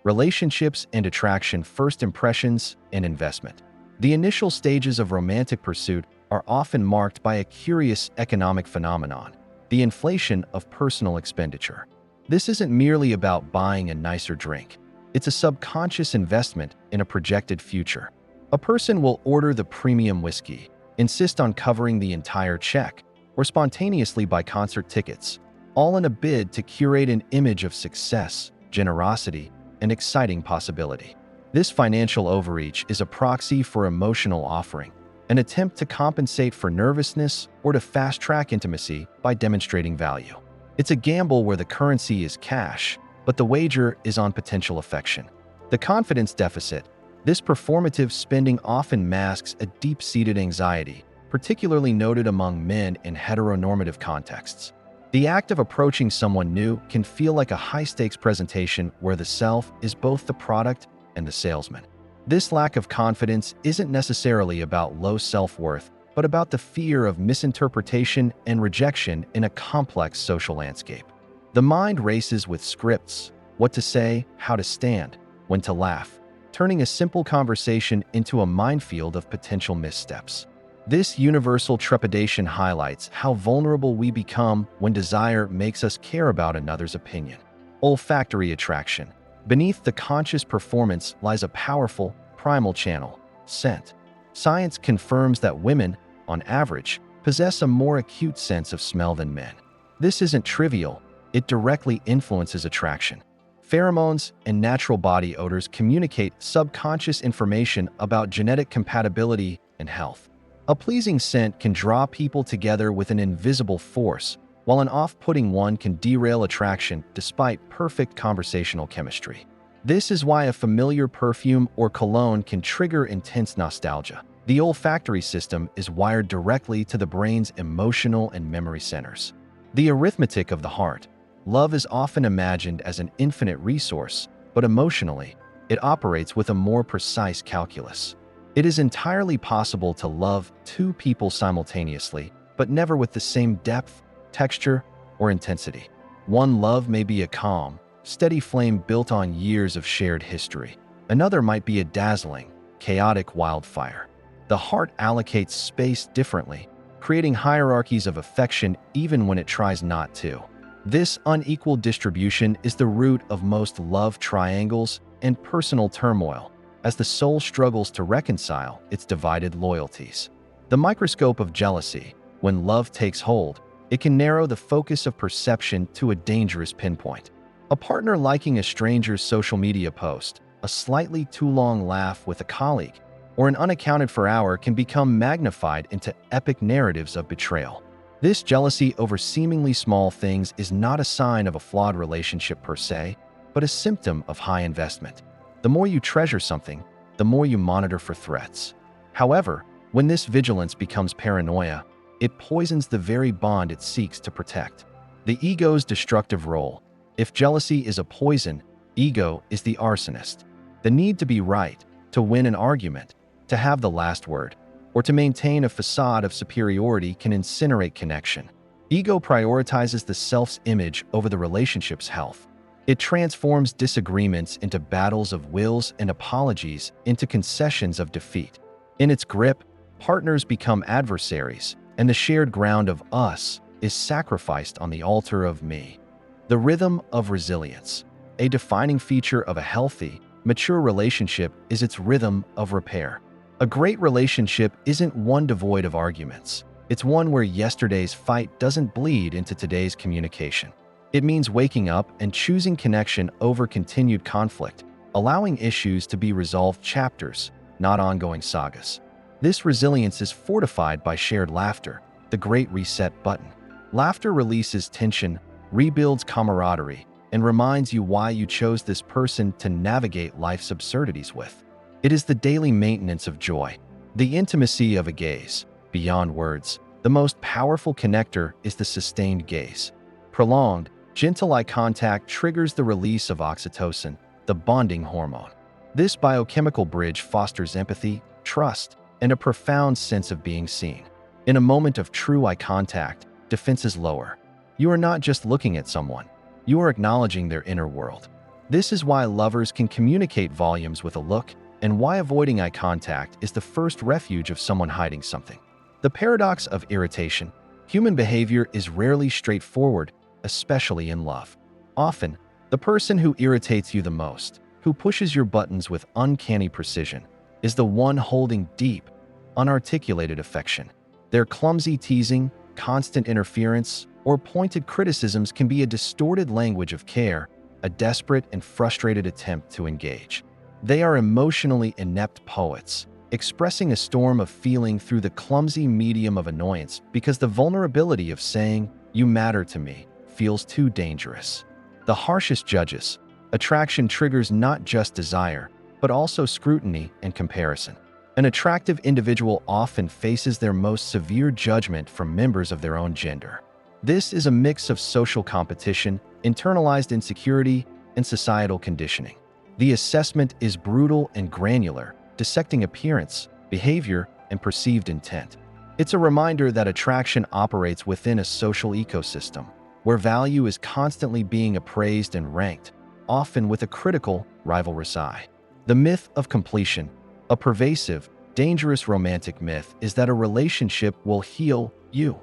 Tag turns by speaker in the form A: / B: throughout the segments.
A: relationships and attraction, first impressions, and investment. The initial stages of romantic pursuit are often marked by a curious economic phenomenon, the inflation of personal expenditure. This isn't merely about buying a nicer drink. It's a subconscious investment in a projected future. A person will order the premium whiskey, insist on covering the entire check, or spontaneously buy concert tickets, all in a bid to curate an image of success, generosity, and exciting possibility. This financial overreach is a proxy for emotional offering, an attempt to compensate for nervousness or to fast-track intimacy by demonstrating value. It's a gamble where the currency is cash, but the wager is on potential affection. The confidence deficit. This performative spending often masks a deep-seated anxiety, particularly noted among men in heteronormative contexts. The act of approaching someone new can feel like a high-stakes presentation where the self is both the product and the salesman. This lack of confidence isn't necessarily about low self-worth, but about the fear of misinterpretation and rejection in a complex social landscape. The mind races with scripts, what to say, how to stand, when to laugh, turning a simple conversation into a minefield of potential missteps. This universal trepidation highlights how vulnerable we become when desire makes us care about another's opinion. Olfactory attraction. Beneath the conscious performance lies a powerful, primal channel, scent. Science confirms that women, on average, possess a more acute sense of smell than men. This isn't trivial, it directly influences attraction. Pheromones and natural body odors communicate subconscious information about genetic compatibility and health. A pleasing scent can draw people together with an invisible force, while an off-putting one can derail attraction despite perfect conversational chemistry. This is why a familiar perfume or cologne can trigger intense nostalgia. The olfactory system is wired directly to the brain's emotional and memory centers. The arithmetic of the heart. Love is often imagined as an infinite resource, but emotionally, it operates with a more precise calculus. It is entirely possible to love two people simultaneously, but never with the same depth, texture, or intensity. One love may be a calm, steady flame built on years of shared history. Another might be a dazzling, chaotic wildfire. The heart allocates space differently, creating hierarchies of affection even when it tries not to. This unequal distribution is the root of most love triangles and personal turmoil, as the soul struggles to reconcile its divided loyalties. The microscope of jealousy. When love takes hold, it can narrow the focus of perception to a dangerous pinpoint. A partner liking a stranger's social media post, a slightly too long laugh with a colleague, or an unaccounted-for hour can become magnified into epic narratives of betrayal. This jealousy over seemingly small things is not a sign of a flawed relationship per se, but a symptom of high investment. The more you treasure something, the more you monitor for threats. However, when this vigilance becomes paranoia, it poisons the very bond it seeks to protect. The ego's destructive role. If jealousy is a poison, ego is the arsonist. The need to be right, to win an argument, to have the last word, or to maintain a facade of superiority can incinerate connection. Ego prioritizes the self's image over the relationship's health. It transforms disagreements into battles of wills and apologies into concessions of defeat. In its grip, partners become adversaries, and the shared ground of us is sacrificed on the altar of me. The rhythm of resilience. A defining feature of a healthy, mature relationship is its rhythm of repair. A great relationship isn't one devoid of arguments. It's one where yesterday's fight doesn't bleed into today's communication. It means waking up and choosing connection over continued conflict, allowing issues to be resolved chapters, not ongoing sagas. This resilience is fortified by shared laughter, the great reset button. Laughter releases tension, rebuilds camaraderie, and reminds you why you chose this person to navigate life's absurdities with. It is the daily maintenance of joy, the intimacy of a gaze. Beyond words, the most powerful connector is the sustained gaze. Prolonged, gentle eye contact triggers the release of oxytocin, the bonding hormone. This biochemical bridge fosters empathy, trust, and a profound sense of being seen. In a moment of true eye contact, defenses lower. You are not just looking at someone, you are acknowledging their inner world. This is why lovers can communicate volumes with a look, and why avoiding eye contact is the first refuge of someone hiding something. The paradox of irritation. Human behavior is rarely straightforward, especially in love. Often, the person who irritates you the most, who pushes your buttons with uncanny precision, is the one holding deep, unarticulated affection. Their clumsy teasing, constant interference, or pointed criticisms can be a distorted language of care, a desperate and frustrated attempt to engage. They are emotionally inept poets, expressing a storm of feeling through the clumsy medium of annoyance because the vulnerability of saying, "You matter to me," feels too dangerous. The harshest judges. Attraction triggers not just desire, but also scrutiny and comparison. An attractive individual often faces their most severe judgment from members of their own gender. This is a mix of social competition, internalized insecurity, and societal conditioning. The assessment is brutal and granular, dissecting appearance, behavior, and perceived intent. It's a reminder that attraction operates within a social ecosystem, where value is constantly being appraised and ranked, often with a critical rivalrous eye. The myth of completion. A pervasive, dangerous romantic myth is that a relationship will heal you,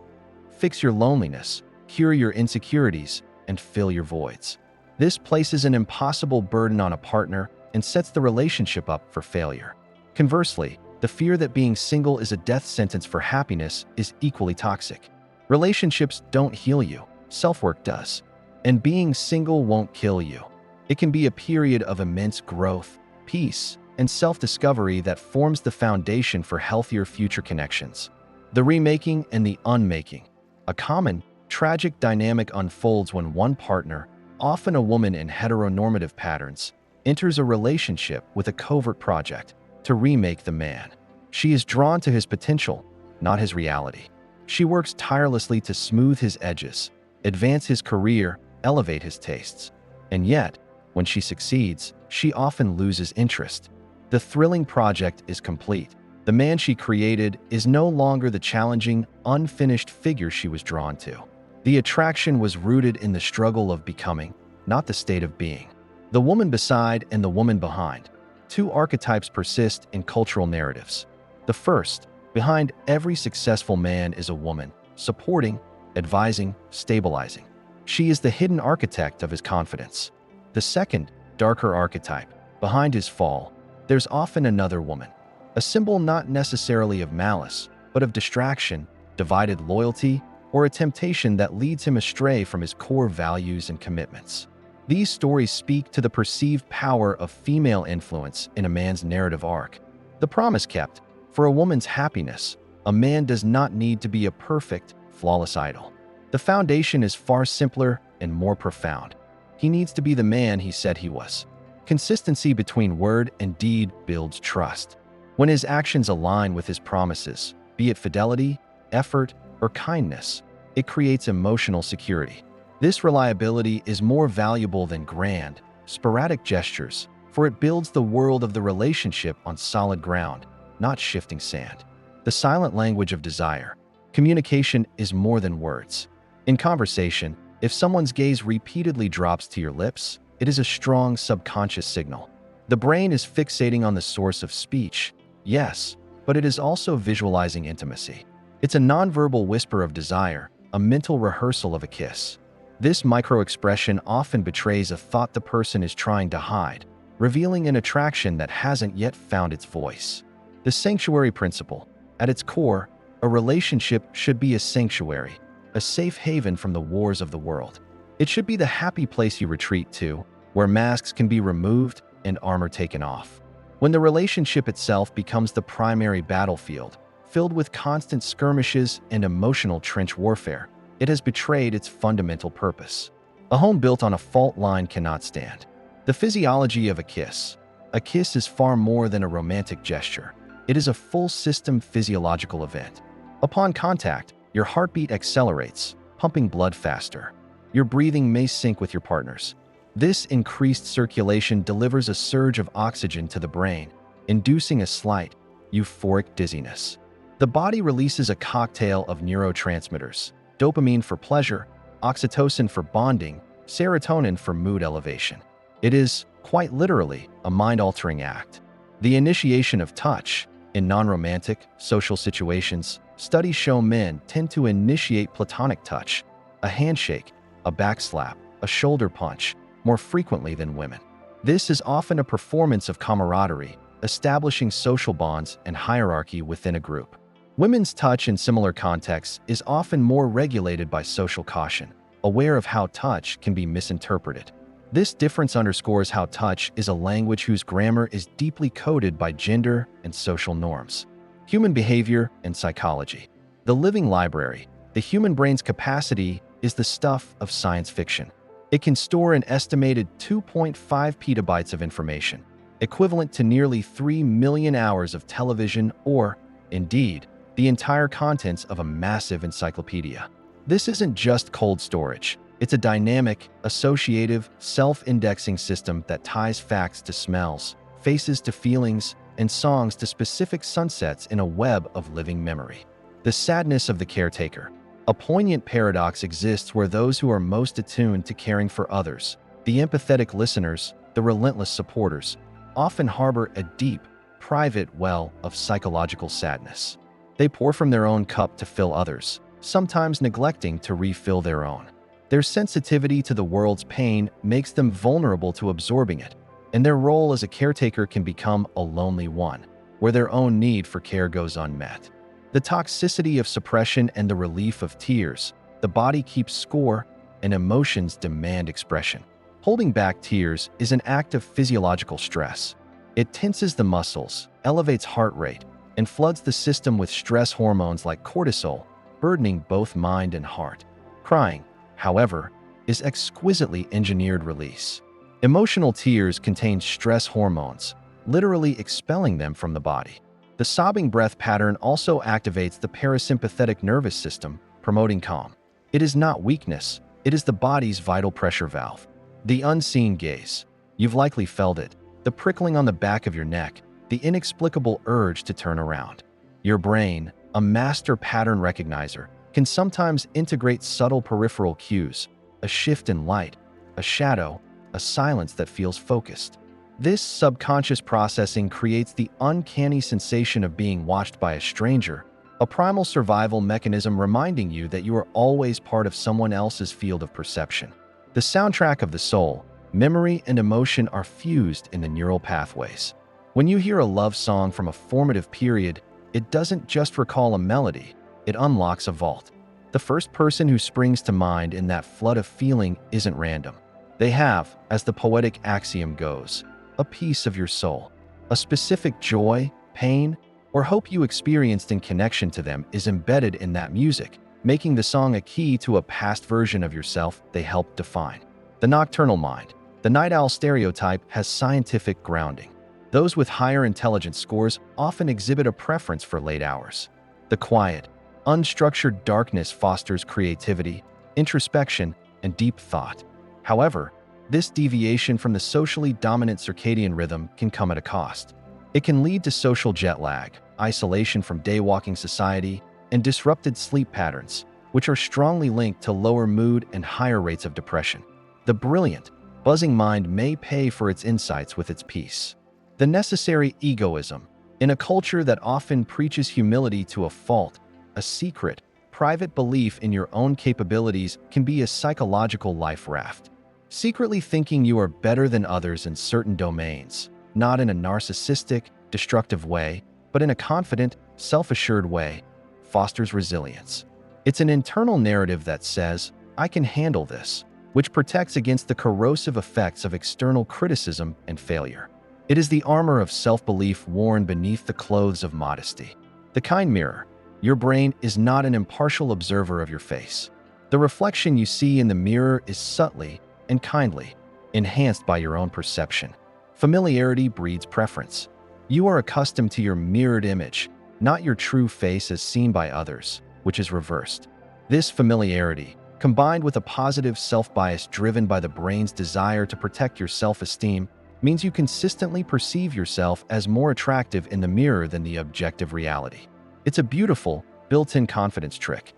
A: fix your loneliness, cure your insecurities, and fill your voids. This places an impossible burden on a partner and sets the relationship up for failure. Conversely, the fear that being single is a death sentence for happiness is equally toxic. Relationships don't heal you, self-work does. And being single won't kill you. It can be a period of immense growth, peace, and self-discovery that forms the foundation for healthier future connections. The remaking and the unmaking. A common, tragic dynamic unfolds when one partner, often a woman in heteronormative patterns, enters a relationship with a covert project to remake the man. She is drawn to his potential, not his reality. She works tirelessly to smooth his edges, advance his career, elevate his tastes. And yet, when she succeeds, she often loses interest. The thrilling project is complete. The man she created is no longer the challenging, unfinished figure she was drawn to. The attraction was rooted in the struggle of becoming, not the state of being. The woman beside and the woman behind. Two archetypes persist in cultural narratives. The first, behind every successful man is a woman, supporting, advising, stabilizing. She is the hidden architect of his confidence. The second, darker archetype, behind his fall, there's often another woman, a symbol not necessarily of malice, but of distraction, divided loyalty, or a temptation that leads him astray from his core values and commitments. These stories speak to the perceived power of female influence in a man's narrative arc. The promise kept. For a woman's happiness, a man does not need to be a perfect, flawless idol. The foundation is far simpler and more profound. He needs to be the man he said he was. Consistency between word and deed builds trust. When his actions align with his promises, be it fidelity, effort, or kindness, it creates emotional security. This reliability is more valuable than grand, sporadic gestures, for it builds the world of the relationship on solid ground, not shifting sand. The silent language of desire. Communication is more than words. In conversation, if someone's gaze repeatedly drops to your lips, it is a strong subconscious signal. The brain is fixating on the source of speech, yes, but it is also visualizing intimacy. It's a nonverbal whisper of desire, a mental rehearsal of a kiss. This micro-expression often betrays a thought the person is trying to hide, revealing an attraction that hasn't yet found its voice. The sanctuary principle. At its core, a relationship should be a sanctuary, a safe haven from the wars of the world. It should be the happy place you retreat to, where masks can be removed and armor taken off. When the relationship itself becomes the primary battlefield, filled with constant skirmishes and emotional trench warfare, it has betrayed its fundamental purpose. A home built on a fault line cannot stand. The physiology of a kiss. A kiss is far more than a romantic gesture. It is a full-system physiological event. Upon contact, your heartbeat accelerates, pumping blood faster. Your breathing may sync with your partner's. This increased circulation delivers a surge of oxygen to the brain, inducing a slight, euphoric dizziness. The body releases a cocktail of neurotransmitters: dopamine for pleasure, oxytocin for bonding, serotonin for mood elevation. It is quite literally a mind-altering act. The initiation of touch. In non-romantic, social situations, studies show men tend to initiate platonic touch, a handshake, a backslap, a shoulder punch, more frequently than women. This is often a performance of camaraderie, establishing social bonds and hierarchy within a group. Women's touch in similar contexts is often more regulated by social caution, aware of how touch can be misinterpreted. This difference underscores how touch is a language whose grammar is deeply coded by gender and social norms. Human behavior and psychology. The living library, the human brain's capacity, is the stuff of science fiction. It can store an estimated 2.5 petabytes of information, equivalent to nearly 3 million hours of television or, indeed, the entire contents of a massive encyclopedia. This isn't just cold storage. It's a dynamic, associative, self-indexing system that ties facts to smells, faces to feelings, and songs to specific sunsets in a web of living memory. The sadness of the caretaker. A poignant paradox exists where those who are most attuned to caring for others, the empathetic listeners, the relentless supporters, often harbor a deep, private well of psychological sadness. They pour from their own cup to fill others, sometimes neglecting to refill their own. Their sensitivity to the world's pain makes them vulnerable to absorbing it, and their role as a caretaker can become a lonely one, where their own need for care goes unmet. The toxicity of suppression and the relief of tears. The body keeps score, and emotions demand expression. Holding back tears is an act of physiological stress. It tenses the muscles, elevates heart rate, and floods the system with stress hormones like cortisol, burdening both mind and heart. Crying, however, is exquisitely engineered release. Emotional tears contain stress hormones, literally expelling them from the body. The sobbing breath pattern also activates the parasympathetic nervous system, promoting calm. It is not weakness, it is the body's vital pressure valve. The unseen gaze. You've likely felt it. The prickling on the back of your neck, the inexplicable urge to turn around. Your brain, a master pattern recognizer, can sometimes integrate subtle peripheral cues, a shift in light, a shadow, a silence that feels focused. This subconscious processing creates the uncanny sensation of being watched by a stranger, a primal survival mechanism reminding you that you are always part of someone else's field of perception. The soundtrack of the soul, memory and emotion are fused in the neural pathways. When you hear a love song from a formative period, it doesn't just recall a melody, it unlocks a vault. The first person who springs to mind in that flood of feeling isn't random. They have, as the poetic axiom goes, a piece of your soul. A specific joy, pain, or hope you experienced in connection to them is embedded in that music, making the song a key to a past version of yourself they helped define. The nocturnal mind. The night owl stereotype has scientific grounding. Those with higher intelligence scores often exhibit a preference for late hours. The quiet, unstructured darkness fosters creativity, introspection, and deep thought. However, this deviation from the socially dominant circadian rhythm can come at a cost. It can lead to social jet lag, isolation from daywalking society, and disrupted sleep patterns, which are strongly linked to lower mood and higher rates of depression. The brilliant, buzzing mind may pay for its insights with its peace. The necessary egoism. In a culture that often preaches humility to a fault, a secret, private belief in your own capabilities can be a psychological life raft. Secretly thinking you are better than others in certain domains, not in a narcissistic, destructive way, but in a confident, self-assured way, fosters resilience. It's an internal narrative that says, "I can handle this," which protects against the corrosive effects of external criticism and failure. It is the armor of self-belief worn beneath the clothes of modesty. The kind mirror. Your brain is not an impartial observer of your face. The reflection you see in the mirror is subtly and kindly enhanced by your own perception. Familiarity breeds preference. You are accustomed to your mirrored image, not your true face as seen by others, which is reversed. This familiarity, combined with a positive self-bias driven by the brain's desire to protect your self-esteem, means you consistently perceive yourself as more attractive in the mirror than the objective reality. It's a beautiful, built-in confidence trick.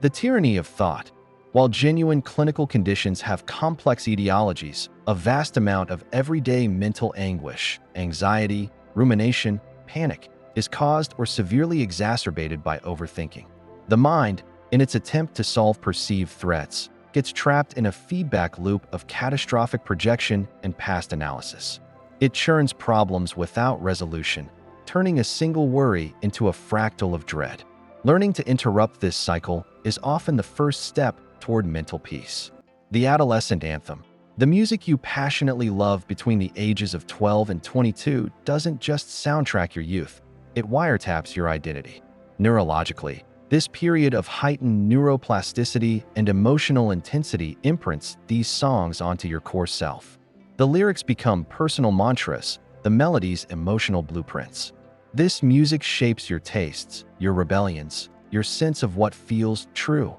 A: The tyranny of thought. While genuine clinical conditions have complex etiologies, a vast amount of everyday mental anguish, anxiety, rumination, panic is caused or severely exacerbated by overthinking. The mind, in its attempt to solve perceived threats, gets trapped in a feedback loop of catastrophic projection and past analysis. It churns problems without resolution, turning a single worry into a fractal of dread. Learning to interrupt this cycle is often the first step toward mental peace. The adolescent anthem. The music you passionately love between the ages of 12 and 22 doesn't just soundtrack your youth, it wiretaps your identity. Neurologically, this period of heightened neuroplasticity and emotional intensity imprints these songs onto your core self. The lyrics become personal mantras, the melodies emotional blueprints. This music shapes your tastes, your rebellions, your sense of what feels true,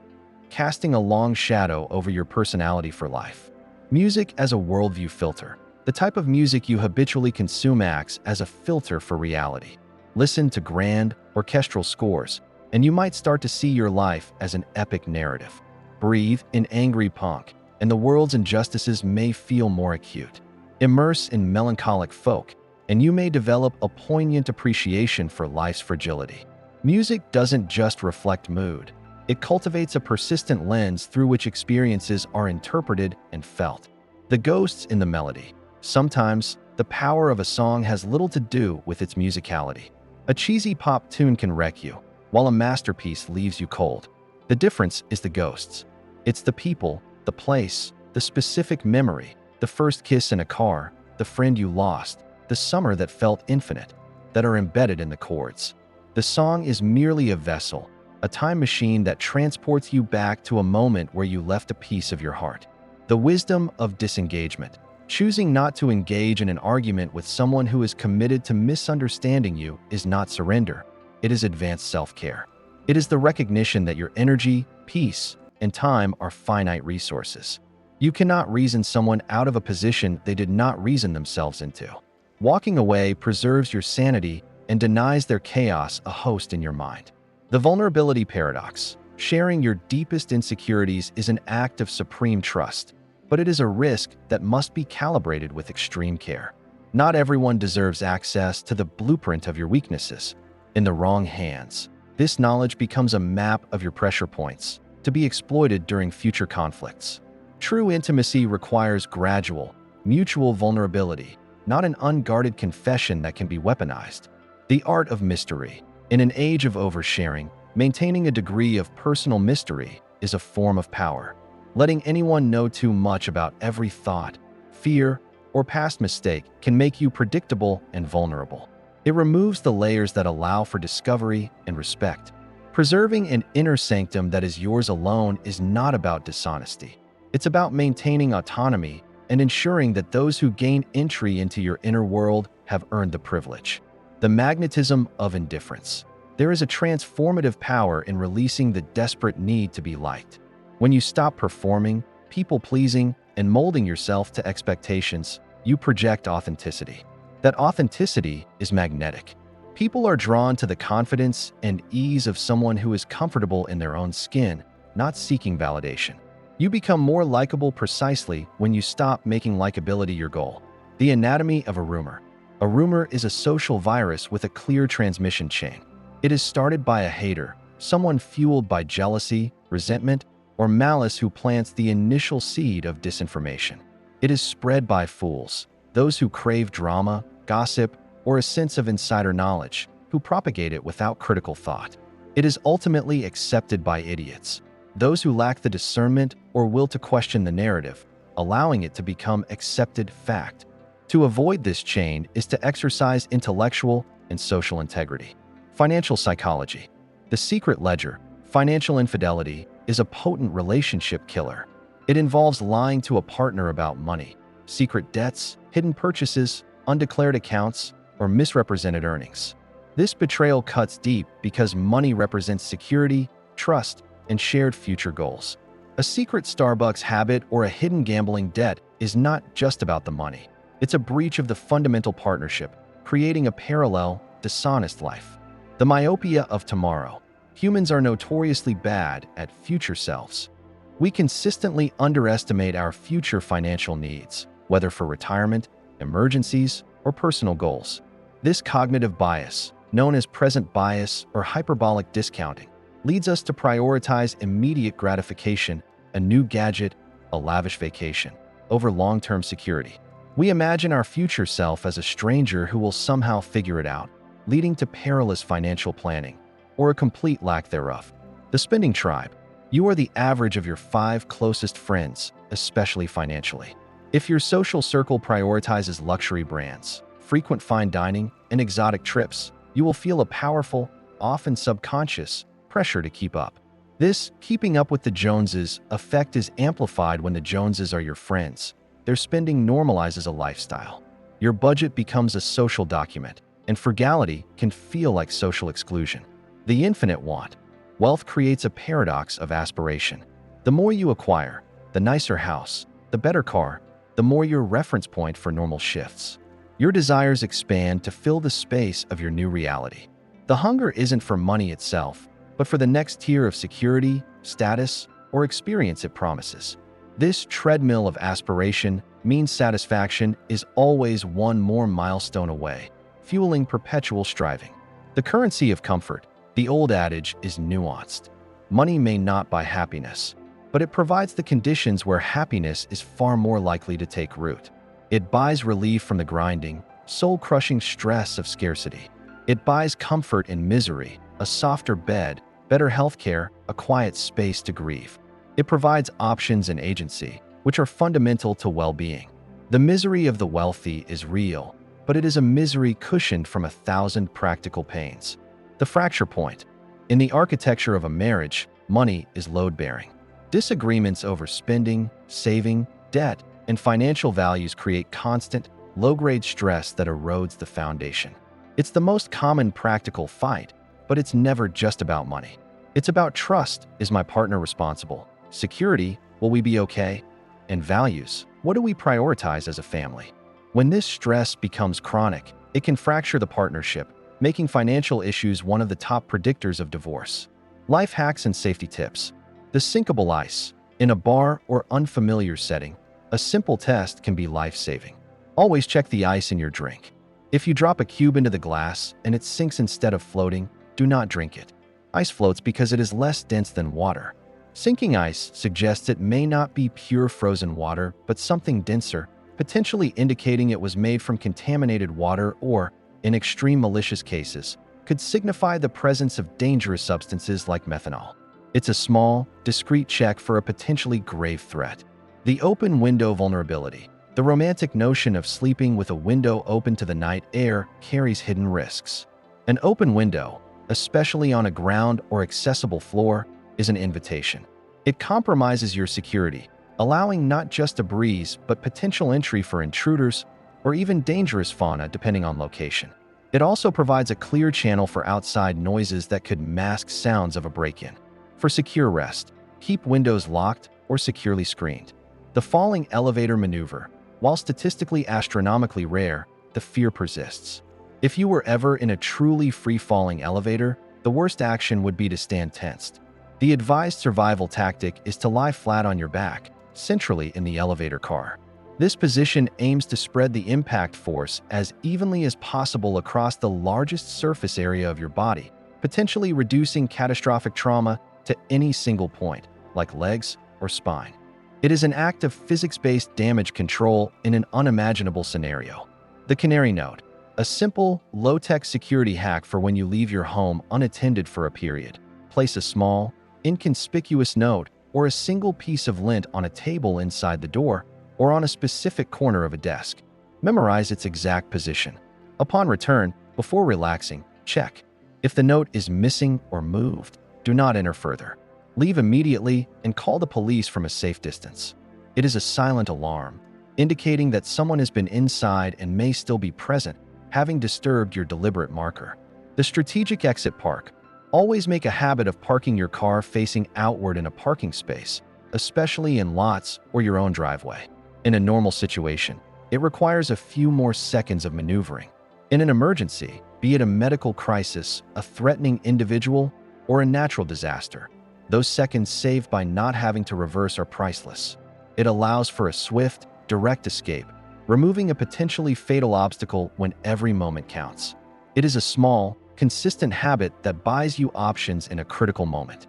A: casting a long shadow over your personality for life. Music as a worldview filter. The type of music you habitually consume acts as a filter for reality. Listen to grand, orchestral scores, and you might start to see your life as an epic narrative. Breathe in angry punk, and the world's injustices may feel more acute. Immerse in melancholic folk, and you may develop a poignant appreciation for life's fragility. Music doesn't just reflect mood. It cultivates a persistent lens through which experiences are interpreted and felt. The ghosts in the melody. Sometimes, the power of a song has little to do with its musicality. A cheesy pop tune can wreck you, while a masterpiece leaves you cold. The difference is the ghosts. It's the people, the place, the specific memory, the first kiss in a car, the friend you lost, the summer that felt infinite, that are embedded in the chords. The song is merely a vessel, a time machine that transports you back to a moment where you left a piece of your heart. The wisdom of disengagement. Choosing not to engage in an argument with someone who is committed to misunderstanding you is not surrender. It is advanced self-care. It is the recognition that your energy, peace, and time are finite resources. You cannot reason someone out of a position they did not reason themselves into. Walking away preserves your sanity and denies their chaos a host in your mind. The vulnerability paradox. Sharing your deepest insecurities is an act of supreme trust, but it is a risk that must be calibrated with extreme care. Not everyone deserves access to the blueprint of your weaknesses. In the wrong hands, this knowledge becomes a map of your pressure points, to be exploited during future conflicts. True intimacy requires gradual, mutual vulnerability, not an unguarded confession that can be weaponized. The art of mystery. In an age of oversharing, maintaining a degree of personal mystery is a form of power. Letting anyone know too much about every thought, fear, or past mistake can make you predictable and vulnerable. It removes the layers that allow for discovery and respect. Preserving an inner sanctum that is yours alone is not about dishonesty. It's about maintaining autonomy and ensuring that those who gain entry into your inner world have earned the privilege. The magnetism of indifference. There is a transformative power in releasing the desperate need to be liked. When you stop performing, people-pleasing, and molding yourself to expectations, you project authenticity. That authenticity is magnetic. People are drawn to the confidence and ease of someone who is comfortable in their own skin, not seeking validation. You become more likable precisely when you stop making likability your goal. The anatomy of a rumor. A rumor is a social virus with a clear transmission chain. It is started by a hater, someone fueled by jealousy, resentment, or malice who plants the initial seed of disinformation. It is spread by fools, those who crave drama, gossip, or a sense of insider knowledge, who propagate it without critical thought. It is ultimately accepted by idiots, those who lack the discernment or will to question the narrative, allowing it to become accepted fact. To avoid this chain is to exercise intellectual and social integrity. Financial psychology. The secret ledger, financial infidelity, is a potent relationship killer. It involves lying to a partner about money, secret debts, hidden purchases, undeclared accounts, or misrepresented earnings. This betrayal cuts deep because money represents security, trust, and shared future goals. A secret Starbucks habit or a hidden gambling debt is not just about the money. It's a breach of the fundamental partnership, creating a parallel, dishonest life. The myopia of tomorrow. Humans are notoriously bad at future selves. We consistently underestimate our future financial needs, whether for retirement, emergencies, or personal goals. This cognitive bias, known as present bias or hyperbolic discounting, leads us to prioritize immediate gratification, a new gadget, a lavish vacation, over long-term security. We imagine our future self as a stranger who will somehow figure it out, leading to perilous financial planning, or a complete lack thereof. The spending tribe. You are the average of your 5 closest friends, especially financially. If your social circle prioritizes luxury brands, frequent fine dining, and exotic trips, you will feel a powerful, often subconscious, pressure to keep up. This keeping up with the Joneses effect is amplified when the Joneses are your friends. Their spending normalizes a lifestyle. Your budget becomes a social document, and frugality can feel like social exclusion. The infinite want. Wealth creates a paradox of aspiration. The more you acquire, the nicer house, the better car, the more your reference point for normal shifts. Your desires expand to fill the space of your new reality. The hunger isn't for money itself, but for the next tier of security, status, or experience it promises. This treadmill of aspiration means satisfaction is always one more milestone away, fueling perpetual striving. The currency of comfort. The old adage is nuanced. Money may not buy happiness, but it provides the conditions where happiness is far more likely to take root. It buys relief from the grinding, soul-crushing stress of scarcity. It buys comfort in misery, a softer bed, better healthcare, a quiet space to grieve. It provides options and agency, which are fundamental to well-being. The misery of the wealthy is real, but it is a misery cushioned from 1,000 practical pains. The fracture point. In the architecture of a marriage, money is load-bearing. Disagreements over spending, saving, debt, and financial values create constant, low-grade stress that erodes the foundation. It's the most common practical fight, but it's never just about money. It's about trust. Is my partner responsible? Security. Will we be okay? And values. What do we prioritize as a family? When this stress becomes chronic, it can fracture the partnership, making financial issues one of the top predictors of divorce. Life hacks and safety tips. The sinkable ice. In a bar or unfamiliar setting, a simple test can be life-saving. Always check the ice in your drink. If you drop a cube into the glass and it sinks instead of floating, do not drink it. Ice floats because it is less dense than water. Sinking ice suggests it may not be pure frozen water, but something denser, potentially indicating it was made from contaminated water or, in extreme malicious cases, could signify the presence of dangerous substances like methanol. It's a small, discreet check for a potentially grave threat. The open window vulnerability. The romantic notion of sleeping with a window open to the night air carries hidden risks. An open window, especially on a ground or accessible floor, is an invitation. It compromises your security, allowing not just a breeze but potential entry for intruders or even dangerous fauna depending on location. It also provides a clear channel for outside noises that could mask sounds of a break-in. For secure rest, keep windows locked or securely screened. The falling elevator maneuver. While statistically astronomically rare, the fear persists. If you were ever in a truly free-falling elevator, the worst action would be to stand tensed. The advised survival tactic is to lie flat on your back, centrally in the elevator car. This position aims to spread the impact force as evenly as possible across the largest surface area of your body, potentially reducing catastrophic trauma to any single point, like legs or spine. It is an act of physics-based damage control in an unimaginable scenario. The canary note. A simple, low-tech security hack for when you leave your home unattended for a period. Place a small, inconspicuous note or a single piece of lint on a table inside the door or on a specific corner of a desk. Memorize its exact position. Upon return, before relaxing, check. If the note is missing or moved, do not enter further. Leave immediately and call the police from a safe distance. It is a silent alarm, indicating that someone has been inside and may still be present, having disturbed your deliberate marker. The strategic exit park. Always make a habit of parking your car facing outward in a parking space, especially in lots or your own driveway. In a normal situation, it requires a few more seconds of maneuvering. In an emergency, be it a medical crisis, a threatening individual, or a natural disaster, Those seconds saved by not having to reverse are priceless. It allows for a swift, direct escape, removing a potentially fatal obstacle when every moment counts. It is a small, consistent habit that buys you options in a critical moment.